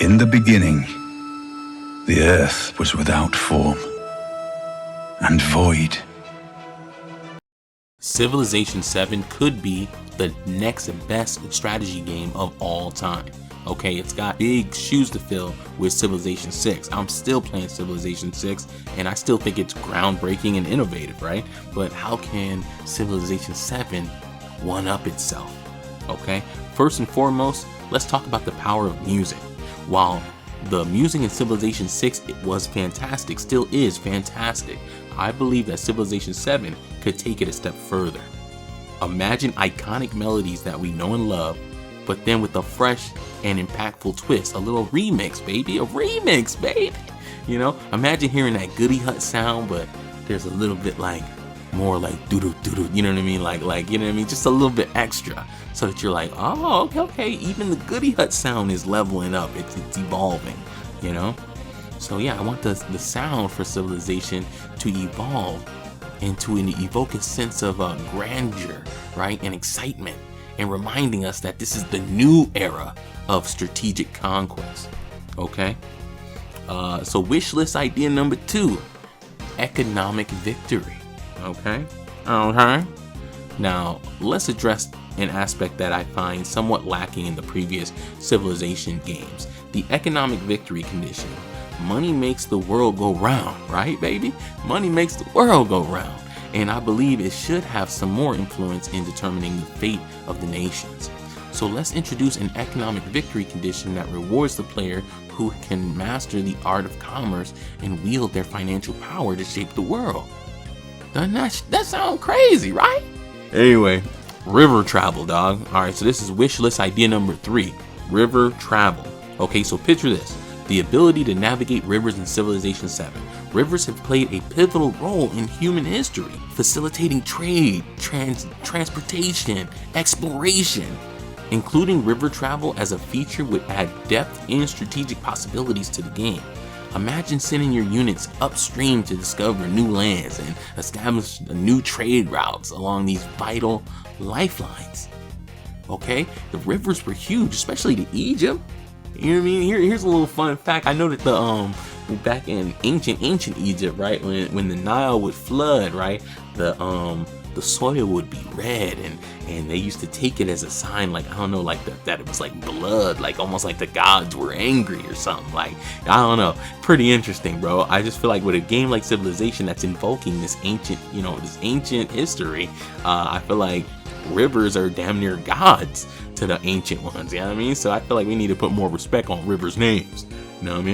In the beginning, the earth was without form and void. Civilization 7 could be the next best strategy game of all time. Okay, it's got big shoes to fill with Civilization 6. I'm still playing Civilization 6 and I still think it's groundbreaking and innovative, right? But how can Civilization 7 one-up itself? Okay, first and foremost, let's talk about the power of music. While the music in Civilization 6 it was fantastic, still is fantastic, I believe that Civilization 7 could take it a step further. Imagine iconic melodies that we know and love, but then with a fresh and impactful twist, a little remix, baby, a remix, baby. You know, imagine hearing that Goody Hut sound, but there's a little bit like more like doo-doo doo-doo, you know what I mean? Like you know what I mean? Just a little bit extra, so that you're like, oh, okay, even the Goody Hut sound is leveling up, it's evolving, you know? So yeah, I want the sound for Civilization to evolve and to evoke a sense of grandeur, right, and excitement, and reminding us that this is the new era of strategic conquest. Okay, so wish list idea number 2, economic victory. Okay. Now let's address an aspect that I find somewhat lacking in the previous Civilization games: the economic victory condition. Money makes the world go round, right, baby? Money makes the world go round. And I believe it should have some more influence in determining the fate of the nations. So let's introduce an economic victory condition that rewards the player who can master the art of commerce and wield their financial power to shape the world. Doesn't that sound crazy, right? Anyway, river travel, dog. All right, so this is wish list idea number 3, river travel. Okay, so picture this: the ability to navigate rivers in Civilization 7. Rivers have played a pivotal role in human history, facilitating trade, transportation, exploration. Including river travel as a feature would add depth and strategic possibilities to the game. Imagine sending your units upstream to discover new lands and establish new trade routes along these vital lifelines. Okay, the rivers were huge, especially to Egypt. You know what I mean? Here's a little fun fact. I know that the back in ancient Egypt, right, when the Nile would flood, right, the soil would be red, and they used to take it as a sign, like, I don't know, like that it was like blood, like almost like the gods were angry or something. Like, I don't know, pretty interesting, bro. I just feel like with a game like Civilization that's invoking this ancient, this ancient history, I feel like rivers are damn near gods to the ancient ones. You know what I mean? So I feel like we need to put more respect on rivers' names. You know what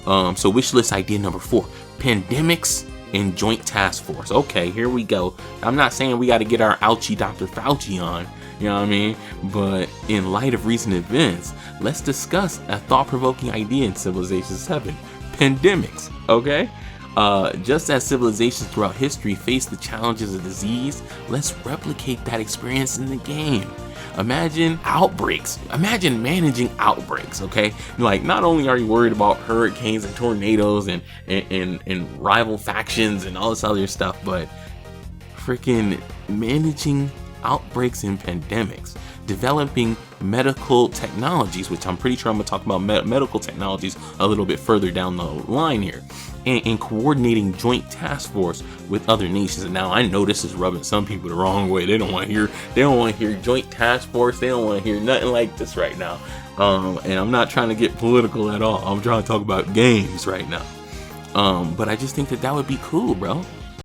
I mean? So wish list idea number 4, pandemics and joint task force. Okay, here we go. I'm not saying we got to get our ouchie Dr. Fauci on, you know what I mean? But in light of recent events, let's discuss a thought-provoking idea in Civilization 7, pandemics, okay? Just as civilizations throughout history face the challenges of disease, let's replicate that experience in the game. Imagine outbreaks. Imagine managing outbreaks, okay? Like, not only are you worried about hurricanes and tornadoes and rival factions and all this other stuff, but freaking managing outbreaks and pandemics, developing medical technologies, which I'm pretty sure I'm going to talk about medical technologies a little bit further down the line here, and coordinating joint task force with other nations. And now I know this is rubbing some people the wrong way. They don't want to hear joint task force. They don't want to hear nothing like this right now. And I'm not trying to get political at all. I'm trying to talk about games right now. But I just think that would be cool, bro.